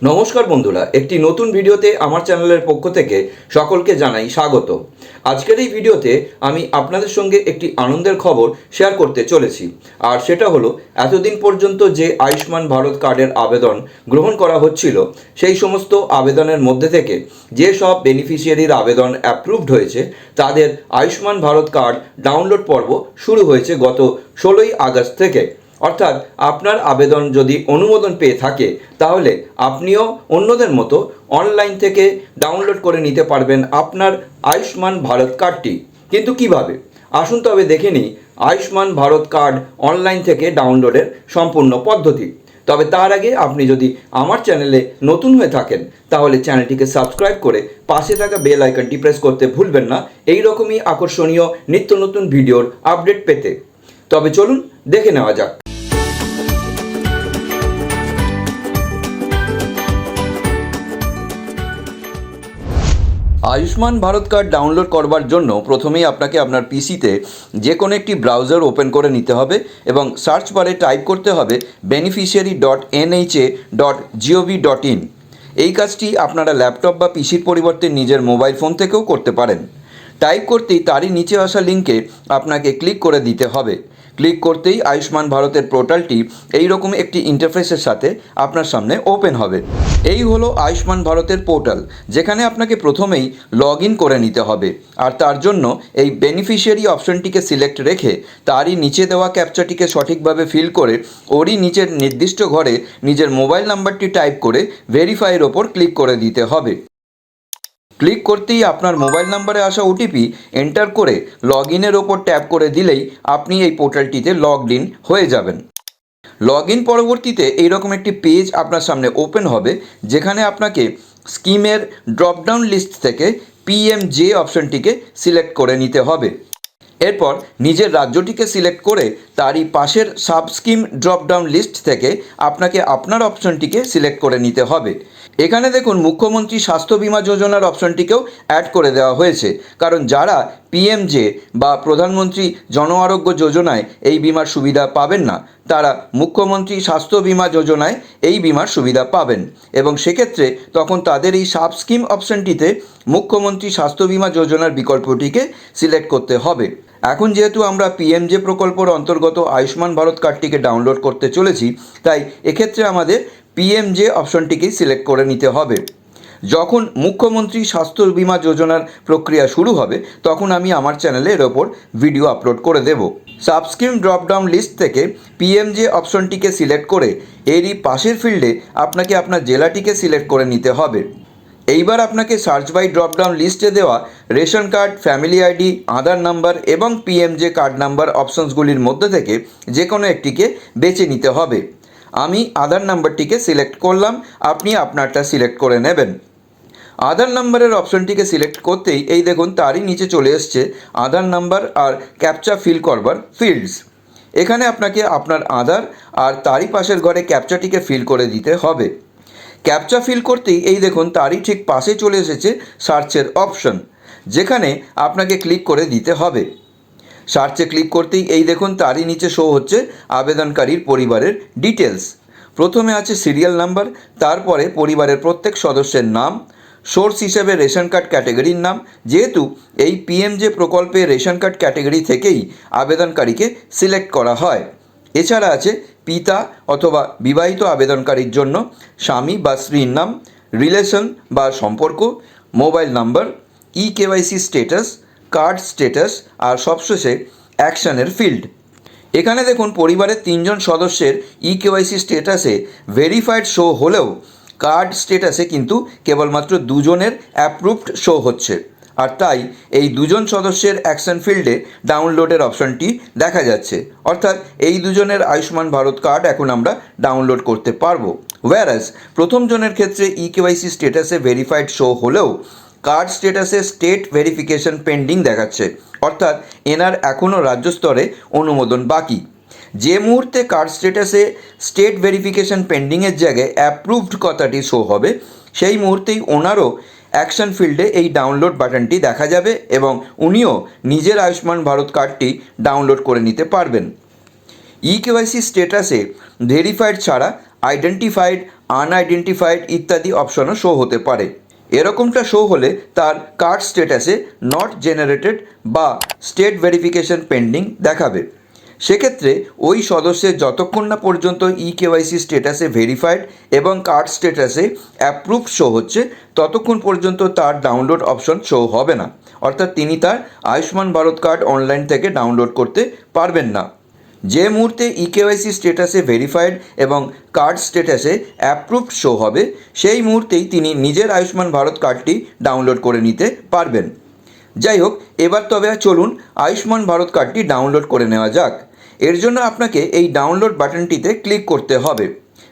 নমস্কার বন্ধুরা, একটি নতুন ভিডিওতে আমার চ্যানেলের পক্ষ থেকে সকলকে জানাই স্বাগত। আজকের এই ভিডিওতে আমি আপনাদের সঙ্গে একটি আনন্দের খবর শেয়ার করতে চলেছি, আর সেটা হলো এতদিন পর্যন্ত যে আয়ুষ্মান ভারত কার্ডের আবেদন গ্রহণ করা হচ্ছিল, সেই সমস্ত আবেদনের মধ্যে থেকে যে সব বেনিফিশিয়ারির আবেদন অ্যাপ্রুভড হয়েছে তাদের আয়ুষ্মান ভারত কার্ড ডাউনলোড পর্ব শুরু হয়েছে গত 16ই আগস্ট থেকে। অর্থাৎ আপনার আবেদন যদি অনুমোদন পেয়ে থাকে তাহলে আপনিও অন্যদের মতো অনলাইন থেকে ডাউনলোড করে নিতে পারবেন আপনার আয়ুষ্মান ভারত কার্ডটি। কিন্তু কিভাবে? আসুন তবে দেখে নিই আয়ুষ্মান ভারত কার্ড অনলাইন থেকে ডাউনলোডের সম্পূর্ণ পদ্ধতি। তবে তার আগে আপনি যদি আমার চ্যানেলে নতুন হয়ে থাকেন তাহলে চ্যানেলটিকে সাবস্ক্রাইব করে পাশে থাকা বেল আইকনটি প্রেস করতে ভুলবেন না এই রকমই আকর্ষণীয় নিত্য নতুন ভিডিওর আপডেট পেতে। তবে চলুন দেখে নেওয়া যাক। আয়ুষ্মান ভারত কার্ড ডাউনলোড করবার জন্য প্রথমেই আপনাকে আপনার পিসিতে যে কোনো একটি ব্রাউজার ওপেন করে নিতে হবে এবং সার্চ বারে টাইপ করতে হবে beneficiary.nha.gov.in। এই কাজটি আপনারা ল্যাপটপ বা পিসির পরিবর্তে নিজের মোবাইল ফোন থেকেও করতে পারেন। টাইপ করতেই তারই নিচে আসা লিঙ্কে আপনাকে ক্লিক করে দিতে হবে। ক্লিক করতেই আয়ুষ্মান ভারতের পোর্টালটি এইরকম একটি ইন্টারফেসের সাথে আপনার সামনে ওপেন হবে। এই হলো আয়ুষ্মান ভারতের পোর্টাল, যেখানে আপনাকে প্রথমেই লগ ইন করে নিতে হবে। আর তার জন্য এই বেনিফিশিয়ারি অপশনটিকে সিলেক্ট রেখে তারই নিচে দেওয়া ক্যাপচাটিকে সঠিকভাবে ফিল করে ওরই নিচের নির্দিষ্ট ঘরে নিজের মোবাইল নাম্বারটি টাইপ করে ভেরিফাইয়ের ওপর ক্লিক করে দিতে হবে। ক্লিক করতেই আপনার মোবাইল নাম্বারে আসা ওটিপি এন্টার করে লগ ইনের ওপর ট্যাপ করে দিলেই আপনি এই পোর্টালটিতে লগড ইন হয়ে যাবেন। লগ ইন পরবর্তীতে এইরকম একটি পেজ আপনার সামনে ওপেন হবে, যেখানে আপনাকে স্কিমের ড্রপডাউন লিস্ট থেকে পিএমজে অপশনটিকে সিলেক্ট করে নিতে হবে। এরপর নিজের রাজ্যটিকে সিলেক্ট করে তারই পাশের সাব স্কিম ড্রপডাউন লিস্ট থেকে আপনাকে আপনার অপশনটিকে সিলেক্ট করে নিতে হবে। এখানে দেখুন মুখ্যমন্ত্রী স্বাস্থ্য বিমা যোজনার অপশনটিকেও অ্যাড করে দেওয়া হয়েছে, কারণ যারা পিএমজে বা প্রধানমন্ত্রী জন আরোগ্য যোজনায় এই বিমার সুবিধা পাবেন না তারা মুখ্যমন্ত্রী স্বাস্থ্য বিমা যোজনায় এই বিমার সুবিধা পাবেন, এবং সেক্ষেত্রে তখন তাদের এই সাব স্কিম অপশনটিতে মুখ্যমন্ত্রী স্বাস্থ্য বিমা যোজনার বিকল্পটিকে সিলেক্ট করতে হবে। এখন যেহেতু আমরা পিএমজে প্রকল্পের অন্তর্গত আয়ুষ্মান ভারত কার্ডটিকে ডাউনলোড করতে চলেছি, তাই এক্ষেত্রে আমাদের পিএমজে অপশনটিকেই সিলেক্ট করে নিতে হবে। যখন মুখ্যমন্ত্রী স্বাস্থ্য বিমা যোজনার প্রক্রিয়া শুরু হবে তখন আমি আমার চ্যানেলে এর ওপর ভিডিও আপলোড করে দেব। সাবস্ক্রিম ড্রপডাউন লিস্ট থেকে পিএমজে অপশনটিকে সিলেক্ট করে এরই পাশের ফিল্ডে আপনাকে আপনার জেলাটিকে সিলেক্ট করে নিতে হবে। এইবার আপনাকে সার্চ বাই ড্রপডাউন লিস্টে দেওয়া রেশন কার্ড, ফ্যামিলি আইডি, আধার নাম্বার এবং পিএমজে কার্ড নাম্বার অপশনসগুলির মধ্যে থেকে যে কোনো একটিকে বেছে নিতে হবে। আমি আধার নাম্বারটিকে সিলেক্ট করলাম, আপনি আপনারটা সিলেক্ট করে নেবেন। আধার নাম্বারের অপশনটিকে সিলেক্ট করতেই এই দেখুন তারই নিচে চলে এসছে আধার নাম্বার আর ক্যাপচা ফিল করবার ফিল্ডস। এখানে আপনাকে আপনার আধার আর তারই পাশের ঘরে ক্যাপচাটিকে ফিল করে দিতে হবে। ক্যাপচা ফিল করতেই এই দেখুন তারই ঠিক পাশে চলে এসেছে সার্চের অপশন, যেখানে আপনাকে ক্লিক করে দিতে হবে। সার্চে ক্লিক করতেই এই দেখুন তারই নিচে শো হচ্ছে আবেদনকারীর পরিবারের ডিটেলস। প্রথমে আছে সিরিয়াল নাম্বার, তারপরে পরিবারের প্রত্যেক সদস্যের নাম, সোর্স হিসেবে রেশন কার্ড ক্যাটেগরির নাম, যেহেতু এই পিএমজে প্রকল্পে রেশন কার্ড ক্যাটেগরি থেকেই আবেদনকারীকে সিলেক্ট করা হয়। এছাড়া আছে পিতা অথবা বিবাহিত আবেদনকারীর জন্য স্বামী বা স্ত্রীর নাম, রিলেশন বা সম্পর্ক, mobile number, KYC status, card status আর সবশেষে অ্যাকশনের ফিল্ড। এখানে দেখুন পরিবারের 3 জন সদস্যের কেওয়াইসি স্ট্যাটাসে ভেরিফাইড শো হলেও কার্ড স্ট্যাটাসে কিন্তু কেবলমাত্র 2 জনের অ্যাপ্রুভড শো হচ্ছে, আর তাই এই 2 জন সদস্যের অ্যাকশন ফিল্ডে ডাউনলোডের অপশনটি দেখা যাচ্ছে। অর্থাৎ এই 2 জনের আয়ুষ্মান ভারত কার্ড এখন আমরা ডাউনলোড করতে পারবো। ওয়্যারাস প্রথম জনের ক্ষেত্রে কেওয়াইসি স্ট্যাটাসে ভেরিফাইড শো হলেও কার্ড স্ট্যাটাসে স্টেট ভেরিফিকেশন পেন্ডিং দেখাচ্ছে, অর্থাৎ এনার এখনও রাজ্য স্তরে অনুমোদন বাকি। যে মুহূর্তে কার্ড স্ট্যাটাসে স্টেট ভেরিফিকেশন পেন্ডিংয়ের জায়গায় অ্যাপ্রুভড কথাটি শো হবে সেই মুহূর্তেই ওনারও অ্যাকশন ফিল্ডে এই ডাউনলোড বাটনটি দেখা যাবে এবং উনিও নিজের আয়ুষ্মান ভারত কার্ডটি ডাউনলোড করে নিতে পারবেন। কেওয়াইসি স্ট্যাটাসে ভেরিফাইড ছাড়া আইডেন্টিফাইড আনআইডেন্টিফাইড ইত্যাদি অপশনও শো হতে পারে। এরকমটা শো হলে তার কার্ড স্ট্যাটাসে নট জেনারেটেড বা স্টেট ভেরিফিকেশন পেন্ডিং দেখাবে। সেক্ষেত্রে ওই সদস্যের যতক্ষণ না পর্যন্ত ইকেওয়াইসি স্ট্যাটাসে ভেরিফাইড এবং কার্ড স্ট্যাটাসে অ্যাপ্রুভ শো হচ্ছে ততক্ষণ পর্যন্ত তার ডাউনলোড অপশন শো হবে না, অর্থাৎ তিনি তার আয়ুষ্মান ভারত কার্ড অনলাইন থেকে ডাউনলোড করতে পারবেন না। যে মুহূর্তে ইকেওয়াইসি স্ট্যাটাসে ভেরিফাইড এবং কার্ড স্ট্যাটাসে অ্যাপ্রুভড শো হবে সেই মুহূর্তেই তিনি নিজের আয়ুষ্মান ভারত কার্ডটি ডাউনলোড করে নিতে পারবেন। যাই হোক, এবার তবে চলুন আয়ুষ্মান ভারত কার্ডটি ডাউনলোড করে নেওয়া যাক। এর জন্য আপনাকে এই ডাউনলোড বাটনটিতে ক্লিক করতে হবে।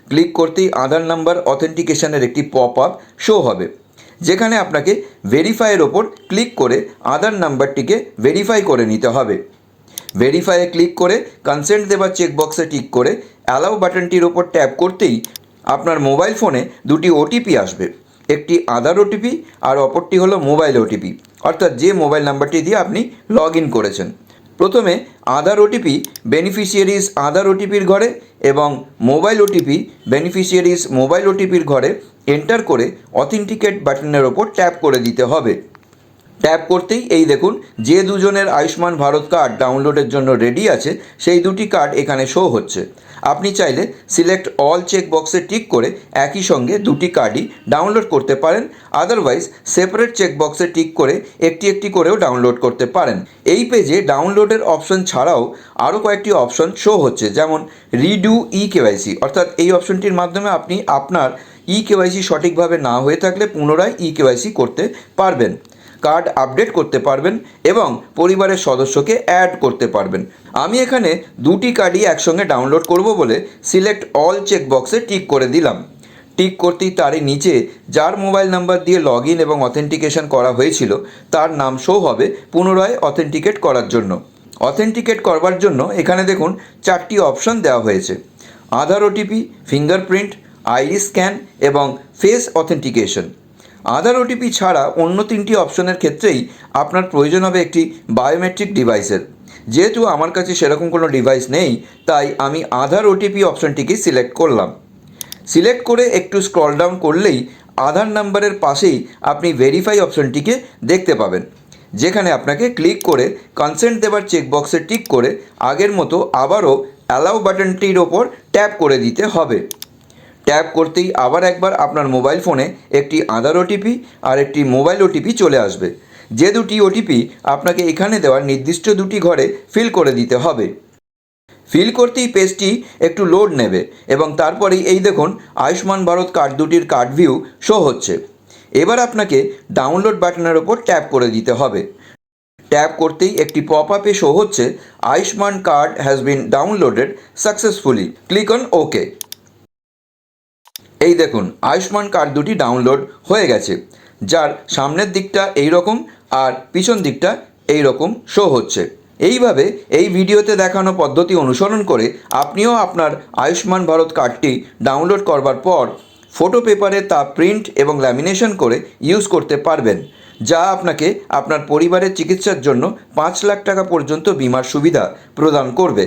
ক্লিক করতেই আধার নাম্বার অথেন্টিকেশনের একটি পপ আপ শো হবে, যেখানে আপনাকে ভেরিফাইয়ের ওপর ক্লিক করে আধার নাম্বারটিকে ভেরিফাই করে নিতে হবে। ভেরিফাইয়ে ক্লিক করে কনসেন্ট দেবার চেকবক্সে টিক করে অ্যালাউ বাটনটির ওপর ট্যাপ করতেই আপনার মোবাইল ফোনে দুটি ওটিপি আসবে। একটি আধার ওটিপি আর অপরটি হলো মোবাইল ওটিপি, অর্থাৎ যে মোবাইল নাম্বারটি দিয়ে আপনি লগ ইন করেছেন। প্রথমে আধার ওটিপি বেনিফিশিয়ারিজ আধার ওটিপির ঘরে এবং মোবাইল ওটিপি বেনিফিশিয়ারিজ মোবাইল ওটিপির ঘরে এন্টার করে অথেন্টিকেট বাটনের ওপর ট্যাপ করে দিতে হবে। ট্যাপ করতেই এই দেখুন যে দুজনের আয়ুষ্মান ভারত কার্ড ডাউনলোডের জন্য রেডি আছে সেই দুটি কার্ড এখানে শো হচ্ছে। আপনি চাইলে সিলেক্ট অল চেক বক্সে টিক করে একই সঙ্গে দুটি কার্ডই ডাউনলোড করতে পারেন, আদারওয়াইজ সেপারেট চেক বক্সে টিক করে একটি একটি করেও ডাউনলোড করতে পারেন। এই পেজে ডাউনলোডের অপশন ছাড়াও আরও কয়েকটি অপশন শো হচ্ছে, যেমন রিডু ইকেওয়াইসি, অর্থাৎ এই অপশনটির মাধ্যমে আপনি আপনার ইকেওয়াইসি সঠিকভাবে না হয়ে থাকলে পুনরায় ইকেওয়াইসি করতে পারবেন, কার্ড আপডেট করতে পারবেন এবং পরিবারের সদস্যকে অ্যাড করতে পারবেন। আমি এখানে দুটি কার্ডই একসঙ্গে ডাউনলোড করব বলে সিলেক্ট অল চেক বক্সে টিক করে দিলাম। টিক করতেই তারই নিচে যার মোবাইল নাম্বার দিয়ে লগ ইন এবং অথেন্টিকেশন করা হয়েছিল তার নাম শো হবে পুনরায় অথেন্টিকেট করার জন্য। অথেন্টিকেট করবার জন্য এখানে দেখুন চারটি অপশন দেওয়া হয়েছে: আধার ওটিপি, ফিঙ্গারপ্রিন্ট, আইরিস স্ক্যান এবং ফেস অথেন্টিকেশন। আধার ওটিপি ছাড়া অন্য তিনটি অপশনের ক্ষেত্রেই আপনার প্রয়োজন হবে একটি বায়োমেট্রিক ডিভাইসের। যেহেতু আমার কাছে সেরকম কোনো ডিভাইস নেই, তাই আমি আধার ওটিপি অপশনটিকে সিলেক্ট করলাম। সিলেক্ট করে একটু স্ক্রল ডাউন করলেই আধার নাম্বারের পাশেই আপনি ভেরিফাই অপশনটিকে দেখতে পাবেন, যেখানে আপনাকে ক্লিক করে কনসেন্ট দেবার চেকবক্সে টিক করে আগের মতো আবারও অ্যালাউ বাটনটির ওপর ট্যাপ করে দিতে হবে। ট্যাপ করতেই আবার একবার আপনার মোবাইল ফোনে একটি আধার ওটিপি আর একটি মোবাইল ওটিপি চলে আসবে, যে দুটি ওটিপি আপনাকে এখানে দেওয়া নির্দিষ্ট দুটি ঘরে ফিল করে দিতে হবে। ফিল করতেই পেজটি একটু লোড নেবে এবং তারপরেই এই দেখুন আয়ুষ্মান ভারত কার্ড দুটির কার্ড ভিউ শো হচ্ছে। এবার আপনাকে ডাউনলোড বাটনের ওপর ট্যাপ করে দিতে হবে। ট্যাপ করতেই একটি পপ আপে শো হচ্ছে Ayushman card has been downloaded successfully, click on okay. এই দেখুন আয়ুষ্মান কার্ড দুটি ডাউনলোড হয়ে গেছে, যার সামনের দিকটা এই রকম আর পিছন দিকটা এই রকম শো হচ্ছে। এইভাবে এই ভিডিওতে দেখানো পদ্ধতি অনুসরণ করে আপনিও আপনার আয়ুষ্মান ভারত কার্ডটি ডাউনলোড করবার পর ফটো পেপারে তা প্রিন্ট এবং ল্যামিনেশন করে ইউজ করতে পারবেন, যা আপনাকে আপনার পরিবারের চিকিৎসার জন্য 5 লাখ টাকা পর্যন্ত বিমার সুবিধা প্রদান করবে।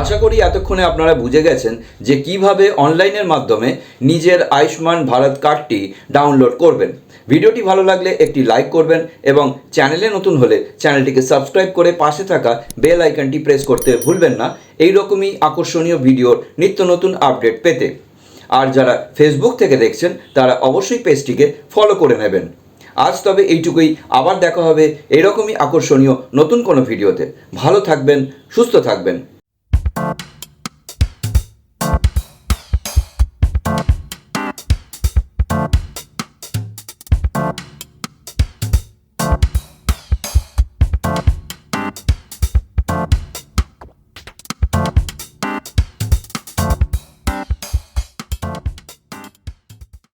আশা করি এতক্ষণে আপনারা বুঝে গেছেন যে কিভাবে অনলাইনের মাধ্যমে নিজের আয়ুষ্মান ভারত কার্ডটি ডাউনলোড করবেন। ভিডিওটি ভালো লাগলে একটি লাইক করবেন এবং চ্যানেলে নতুন হলে চ্যানেলটিকে সাবস্ক্রাইব করে পাশে থাকা বেল আইকনটি প্রেস করতে ভুলবেন না এই রকমই আকর্ষণীয় ভিডিওর নিত্য নতুন আপডেট পেতে। আর যারা ফেসবুক থেকে দেখছেন তারা অবশ্যই পেজটিকে ফলো করে নেবেন। আজ তবে এইটুকুই, আবার দেখা হবে এরকমই আকর্ষণীয় নতুন কোনো ভিডিওতে। ভালো থাকবেন, সুস্থ থাকবেন।